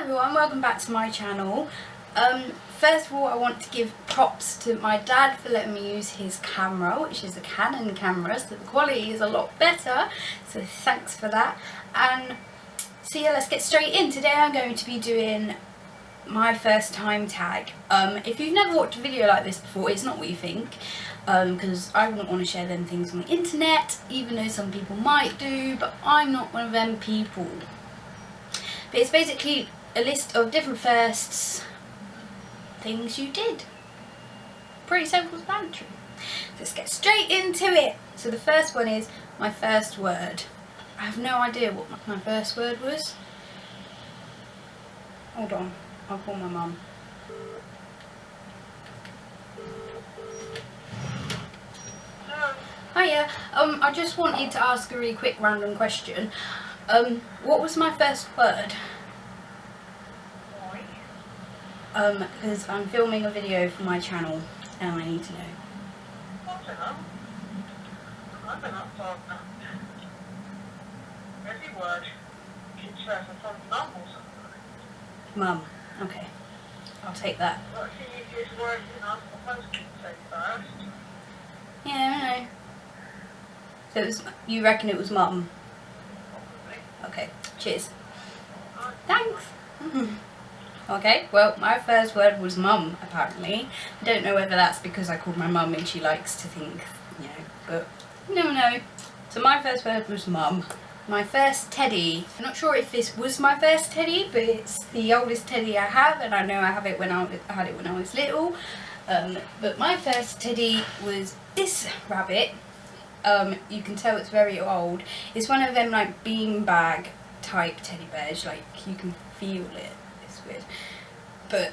everyone, welcome back to my channel. First of all, I want to give props to my dad for letting me use his camera, which is a Canon camera, so the quality is a lot better, so thanks for that. And so yeah, let's get straight in. Today I'm going to be doing my first time tag. If you've never watched a video like this before, it's not what you think, because I wouldn't want to share them things on the internet, even though some people might do, but I'm not one of them people. But it's basically a list of different firsts, things you did. Pretty self-explanatory. Let's get straight into it. So the first one is my first word. I have no idea what my first word was. Hold on, I'll call my mum. Hiya, I just wanted to ask a really quick random question. What was my first word? Why? Because I'm filming a video for my channel and I need to know. I don't know. I've been up for every word. Keeps first and from mum or something. Mum. Okay. I'll take that. What's the easiest word most kids say first? Yeah, I know. So it was, you reckon it was mum? Okay, cheers. Thanks. Okay, well, my first word was mum, apparently. I don't know whether that's because I called my mum and she likes to think, you know, but you never know. So my first word was mum. My first teddy. I'm not sure if this was my first teddy, but it's the oldest teddy I have, and I know I have it when I had it when I was little. But my first teddy was this rabbit. You can tell it's very old. It's one of them like beanbag type teddy bears, like you can feel it. It's weird. But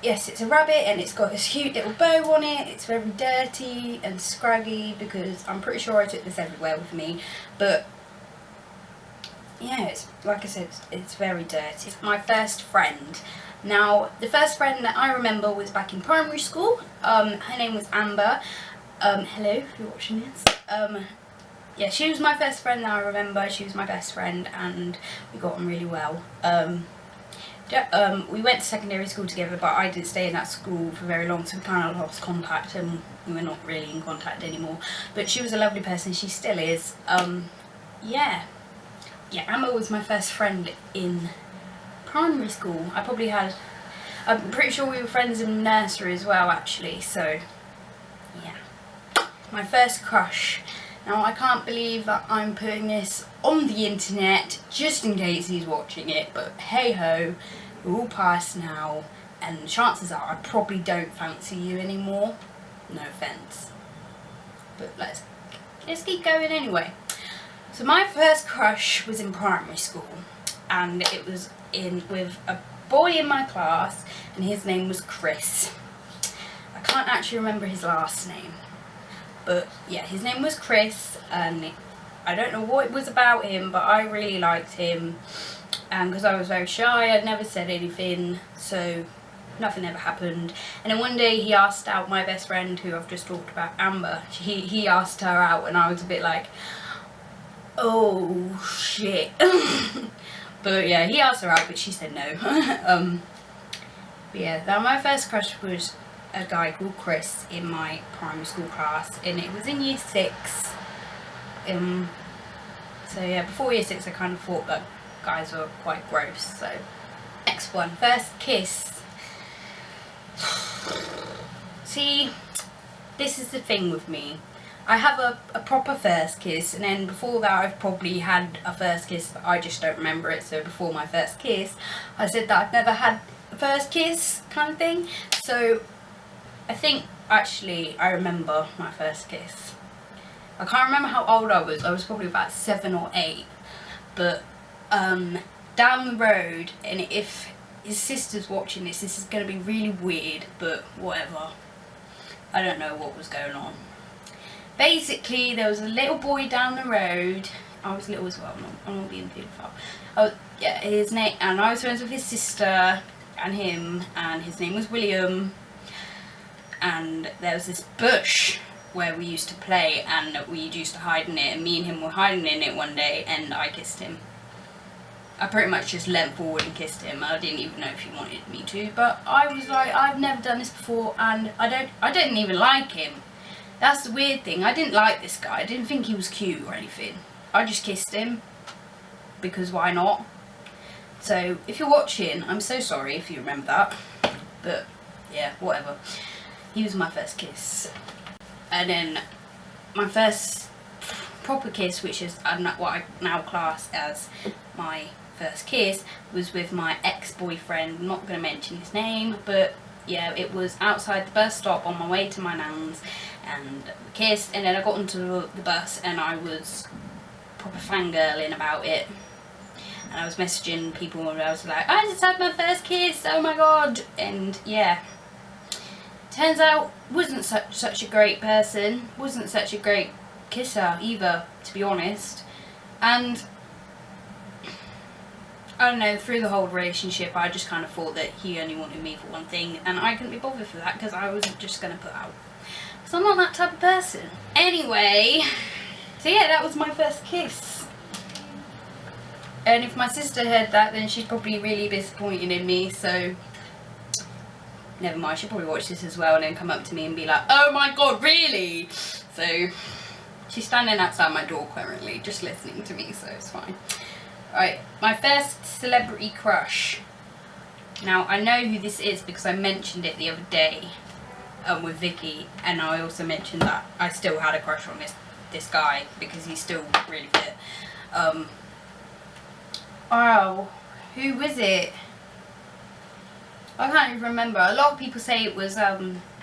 yes, it's a rabbit and it's got this cute little bow on it. It's very dirty and scraggy because I'm pretty sure I took this everywhere with me. But yeah, it's like I said, it's very dirty. It's my first friend. Now, the first friend that I remember was back in primary school. Her name was Amber. Hello, if you're watching this. Yeah, she was my first friend that I remember. She was my best friend and we got on really well. We went to secondary school together, but I didn't stay in that school for very long, so we kind of lost contact and we were not really in contact anymore. But she was a lovely person, she still is. Yeah, Amber was my first friend in primary school. I'm pretty sure we were friends in nursery as well, actually, so yeah. My first crush. Now I can't believe that I'm putting this on the internet just in case he's watching it, but hey ho, we're all past now and chances are I probably don't fancy you anymore. No offence. But let's keep going anyway. So my first crush was in primary school and it was with a boy in my class and his name was Chris. I can't actually remember his last name. But yeah, his name was Chris and I don't know what it was about him, but I really liked him, and because I was very shy I'd never said anything, so nothing ever happened. And then one day he asked out my best friend, who I've just talked about, Amber. He asked her out and I was a bit like, oh shit. But yeah, he asked her out but she said no. But yeah, now my first crush was a guy called Chris in my primary school class, and it was in year 6. So yeah, before year 6 I kind of thought that guys were quite gross. So next one, first kiss. See, this is the thing with me. I have a proper first kiss, and then before that I've probably had a first kiss but I just don't remember it. So before my first kiss I said that I've never had a first kiss kind of thing. So I think actually I remember my first kiss. I can't remember how old I was. I was probably about 7 or 8. But down the road, and if his sister's watching this is going to be really weird, but whatever. I don't know what was going on. Basically, there was a little boy down the road. I was little as well. I'm not being beautiful. Oh yeah, his name, and I was friends with his sister and him, and his name was William. And there was this bush where we used to play and we used to hide in it, and me and him were hiding in it one day and I kissed him. I pretty much just leant forward and kissed him. I didn't even know if he wanted me to, but I was like, I've never done this before, and I didn't even like him. That's the weird thing. I didn't like this guy. I didn't think he was cute or anything. I just kissed him because why not? So if you're watching, I'm so sorry if you remember that, but yeah, whatever. He was my first kiss. And then my first proper kiss, which is what I now class as my first kiss, was with my ex-boyfriend. I'm not going to mention his name, but yeah, it was outside the bus stop on my way to my nan's, and we kissed, and then I got onto the bus and I was proper fangirling about it. And I was messaging people and I was like, I just had my first kiss, oh my god. And yeah, turns out wasn't such a great person, wasn't such a great kisser either, to be honest. And I don't know, through the whole relationship I just kind of thought that he only wanted me for one thing, and I couldn't be bothered for that because I wasn't just going to put out, because I'm not that type of person. Anyway, so yeah, that was my first kiss. And if my sister heard that, then she's probably really disappointed in me, so never mind, she'll probably watch this as well and then come up to me and be like, oh my god, really? So she's standing outside my door currently, just listening to me, so it's fine. Alright, my first celebrity crush. Now, I know who this is because I mentioned it the other day with Vicky, and I also mentioned that I still had a crush on this guy because he's still really fit. Oh, who was it? I can't even remember. A lot of people say it was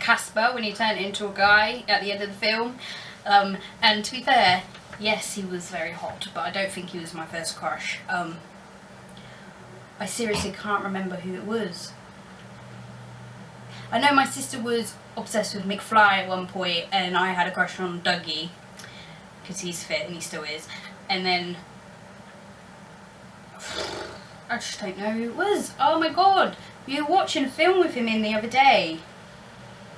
Casper when he turned into a guy at the end of the film. And to be fair, yes, he was very hot, but I don't think he was my first crush. I seriously can't remember who it was. I know my sister was obsessed with McFly at one point, and I had a crush on Dougie because he's fit and he still is. And then I just don't know who it was. Oh my god, you were watching a film with him in the other day.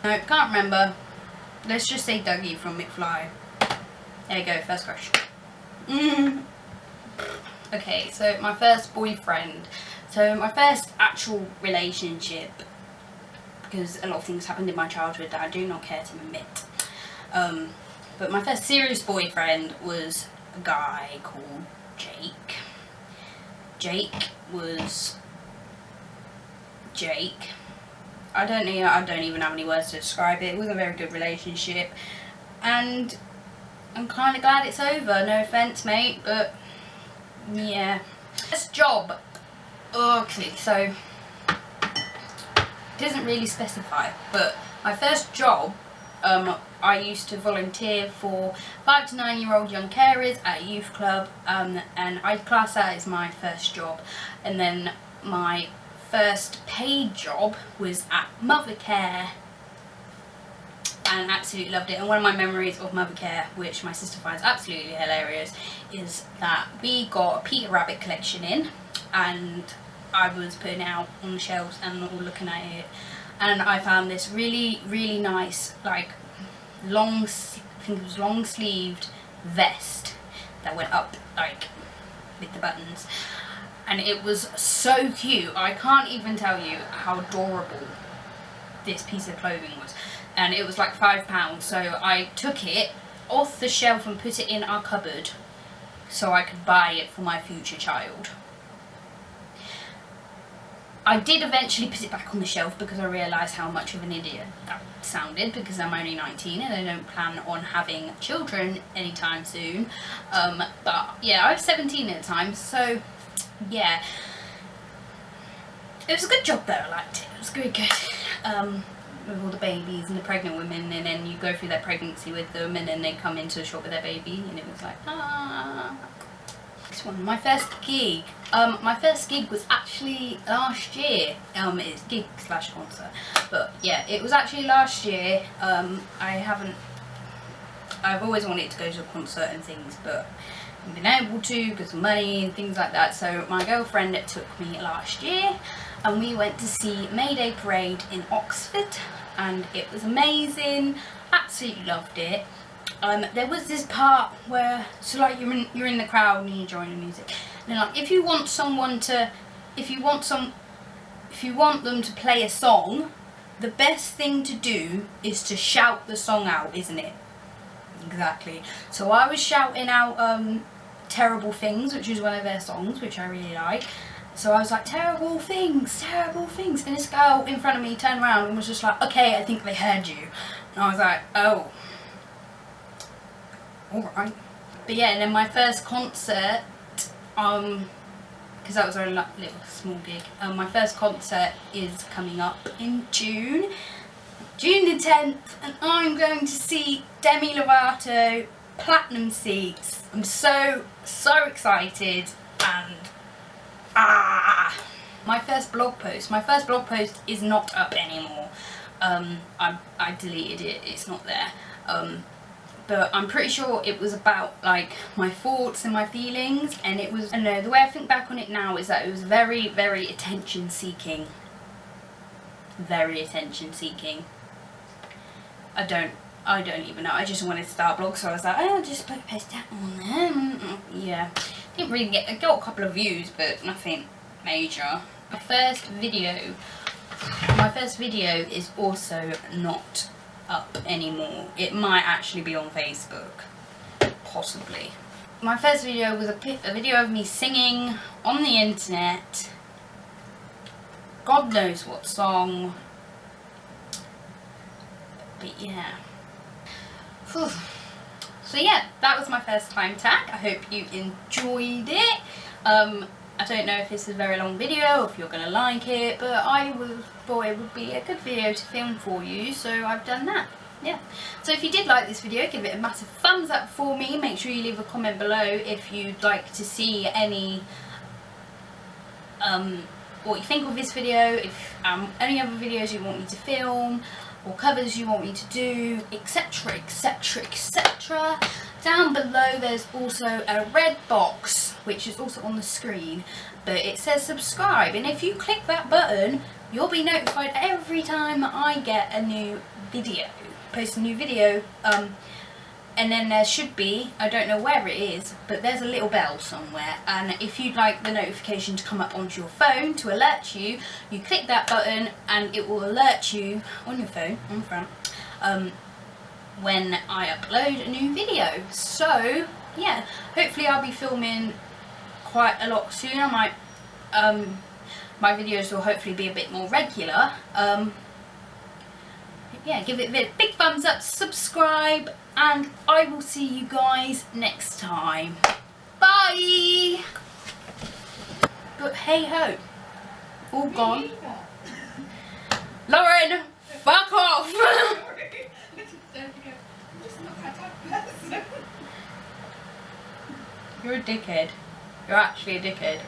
No, can't remember. Let's just say Dougie from McFly. There you go, first crush. Okay, so my first boyfriend. So my first actual relationship, because a lot of things happened in my childhood that I do not care to admit. But my first serious boyfriend was a guy called Jake. Jake was Jake. I don't even have any words to describe it. It was a very good relationship, and I'm kind of glad it's over. No offense, mate, but yeah. First job. Okay, so it doesn't really specify, but my first job, I used to volunteer for 5 to 9 year old young carers at a youth club, and I class that as my first job. And then my first paid job was at Mothercare, and absolutely loved it. And one of my memories of Mothercare, which my sister finds absolutely hilarious, is that we got a Peter Rabbit collection in, and I was putting it out on the shelves and all looking at it, and I found this really, really nice, like, long sleeved vest that went up, like, with the buttons, and it was so cute. I can't even tell you how adorable this piece of clothing was, and it was like £5, so I took it off the shelf and put it in our cupboard so I could buy it for my future child. I did eventually put it back on the shelf because I realised how much of an idiot that sounded, because I'm only 19 and I don't plan on having children anytime soon. But yeah, I was 17 at the time, so yeah. It was a good job though, I liked it. It was very good. With all the babies and the pregnant women, and then you go through their pregnancy with them, and then they come into the shop with their baby, and it was like, ah. Next one, my first gig. My first gig was actually last year. It's gig / concert, but yeah, it was actually last year. I've always wanted to go to a concert and things, but I haven't been able to because of money and things like that. So my girlfriend took me last year, and we went to see Mayday Parade in Oxford, and it was amazing. Absolutely loved it. There was this part where, so like you're in the crowd and you're enjoying the music, And like, if you want them to play a song, the best thing to do is to shout the song out, isn't it? Exactly. So I was shouting out Terrible Things, which is one of their songs, which I really like. So I was like, terrible things, and this girl in front of me turned around and was just like, okay, I think they heard you. And I was like, oh, alright. But yeah, and then my first concert, because that was a little small gig, my first concert is coming up in June the 10th, and I'm going to see Demi Lovato, Platinum Seats. I'm so excited, and my first blog post is not up anymore. I deleted it, it's not there. But I'm pretty sure it was about like my thoughts and my feelings, and it was, I don't know, the way I think back on it now is that it was very, very attention seeking. Very attention seeking. I don't even know. I just wanted to start a blog, so I was like, oh, I'll just post that on there. Yeah. Didn't really get, I got a couple of views, but nothing major. My first video is also not up anymore. It might actually be on Facebook, possibly. My first video was a video of me singing on the internet. God knows what song. But yeah. Whew. So yeah, that was my first time tag. I hope you enjoyed it. I don't know if this is a very long video, or if you're going to like it, but I thought it would be a good video to film for you, so I've done that. Yeah. So if you did like this video, give it a massive thumbs up for me. Make sure you leave a comment below if you'd like to see any, what you think of this video, if any other videos you want me to film, or covers you want me to do, etc, etc, etc. Down below there's also a red box, which is also on the screen, but it says subscribe, and if you click that button, you'll be notified every time I get a new video, post a new video. And then there should be, I don't know where it is, but there's a little bell somewhere, and if you'd like the notification to come up onto your phone to alert you, you click that button and it will alert you on your phone, on the front, when I upload a new video. So yeah, hopefully I'll be filming quite a lot soon. I might, my videos will hopefully be a bit more regular. Yeah, give it a big thumbs up, subscribe, and I will see you guys next time. Bye! But hey ho, all gone. Lauren, fuck off! You're a dickhead. You're actually a dickhead.